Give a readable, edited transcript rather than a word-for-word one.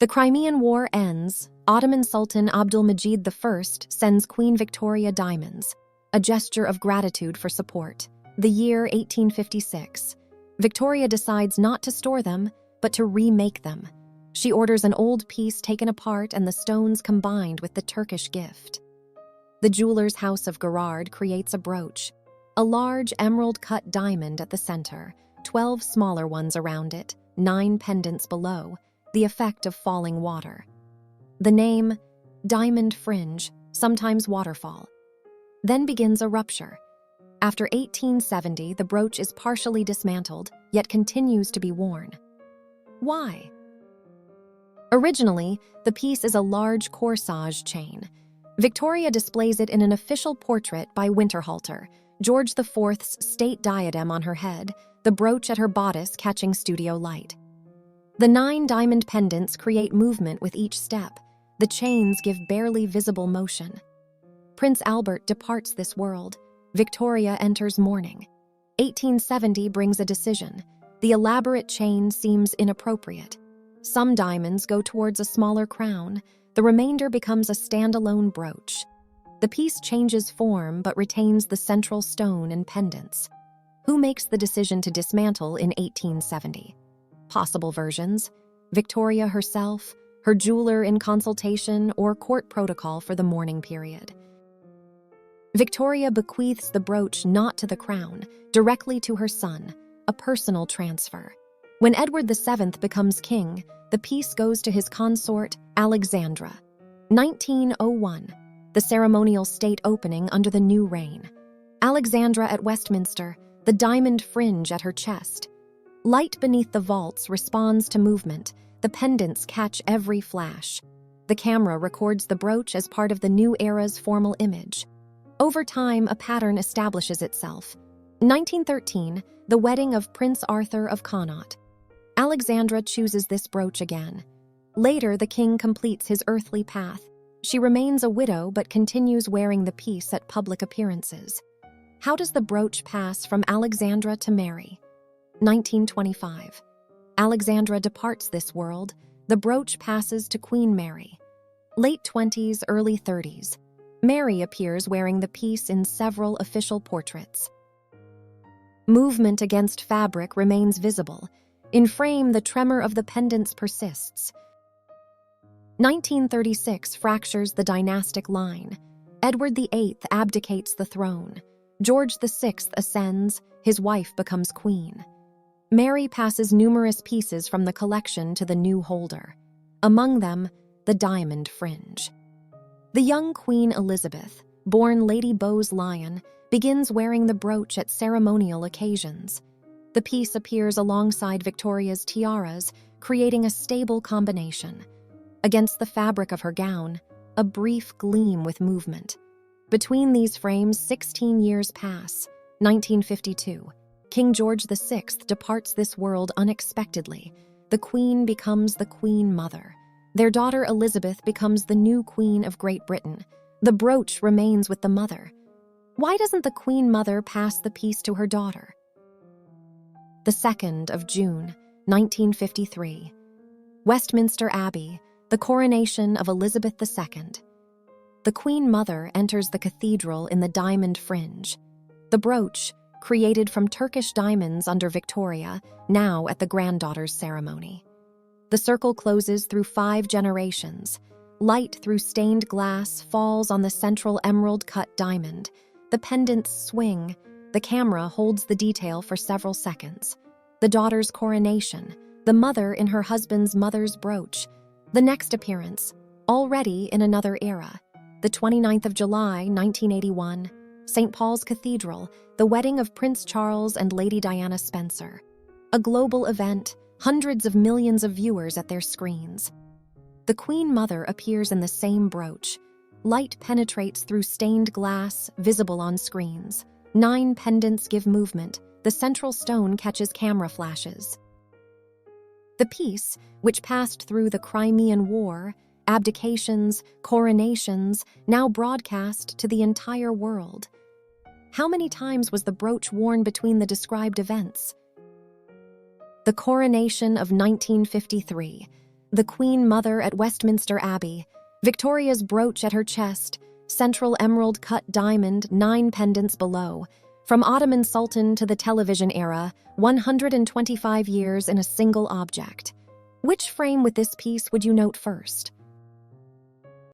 The Crimean War ends. Ottoman Sultan Abdulmajid I sends Queen Victoria diamonds, a gesture of gratitude for support. The year 1856. Victoria decides not to store them, but to remake them. She orders an old piece taken apart and the stones combined with the Turkish gift. The jeweler's house of Gerard creates a brooch, a large emerald-cut diamond at the center, 12 smaller ones around it, 9 pendants below, the effect of falling water. The name, diamond fringe, sometimes waterfall. Then begins a rupture. After 1870, the brooch is partially dismantled, yet continues to be worn. Why? Originally, the piece is a large corsage chain. Victoria displays it in an official portrait by Winterhalter, George IV's state diadem on her head, the brooch at her bodice catching studio light. The 9 diamond pendants create movement with each step. The chains give barely visible motion. Prince Albert departs this world. Victoria enters mourning. 1870 brings a decision. The elaborate chain seems inappropriate. Some diamonds go towards a smaller crown. The remainder becomes a standalone brooch. The piece changes form but retains the central stone and pendants. Who makes the decision to dismantle in 1870? Possible versions: Victoria herself, her jeweler in consultation, or court protocol for the mourning period. Victoria bequeaths the brooch not to the crown, directly to her son, a personal transfer. When Edward VII becomes king, the piece goes to his consort, Alexandra. 1901, the ceremonial state opening under the new reign. Alexandra at Westminster, the diamond fringe at her chest. Light beneath the vaults responds to movement. The pendants catch every flash. The camera records the brooch as part of the new era's formal image. Over time, a pattern establishes itself. 1913, the wedding of Prince Arthur of Connaught. Alexandra chooses this brooch again. Later, the king completes his earthly path. She remains a widow but continues wearing the piece at public appearances. How does the brooch pass from Alexandra to Mary? 1925. Alexandra departs this world. The brooch passes to Queen Mary. Late 20s, early 30s. Mary appears wearing the piece in several official portraits. Movement against fabric remains visible. In frame, the tremor of the pendants persists. 1936 fractures the dynastic line. Edward VIII abdicates the throne. George VI ascends, his wife becomes queen. Mary passes numerous pieces from the collection to the new holder. Among them, the diamond fringe. The young Queen Elizabeth, born Lady Bowes-Lyon, begins wearing the brooch at ceremonial occasions. The piece appears alongside Victoria's tiaras, creating a stable combination. Against the fabric of her gown, a brief gleam with movement. Between these frames, 16 years pass. 1952. King George VI departs this world unexpectedly. The Queen becomes the Queen Mother. Their daughter Elizabeth becomes the new Queen of Great Britain. The brooch remains with the mother. Why doesn't the Queen Mother pass the piece to her daughter? The 2nd of June, 1953. Westminster Abbey, the coronation of Elizabeth II. The Queen Mother enters the cathedral in the diamond fringe. The brooch, created from Turkish diamonds under Victoria, now at the granddaughter's ceremony. The circle closes through 5 generations. Light through stained glass falls on the central emerald-cut diamond. The pendants swing. The camera holds the detail for several seconds. The daughter's coronation, the mother in her husband's mother's brooch. The next appearance, already in another era. The 29th of July, 1981, St. Paul's Cathedral, the wedding of Prince Charles and Lady Diana Spencer. A global event, hundreds of millions of viewers at their screens. The Queen Mother appears in the same brooch. Light penetrates through stained glass, visible on screens. 9 pendants give movement. The central stone catches camera flashes. The piece, which passed through the Crimean War, abdications, coronations, now broadcast to the entire world. How many times was the brooch worn between the described events? The coronation of 1953. the Queen Mother at Westminster Abbey, Victoria's brooch at her chest, central emerald-cut diamond 9 pendants below. From Ottoman Sultan to the television era, 125 years in a single object. Which frame with this piece would you note first?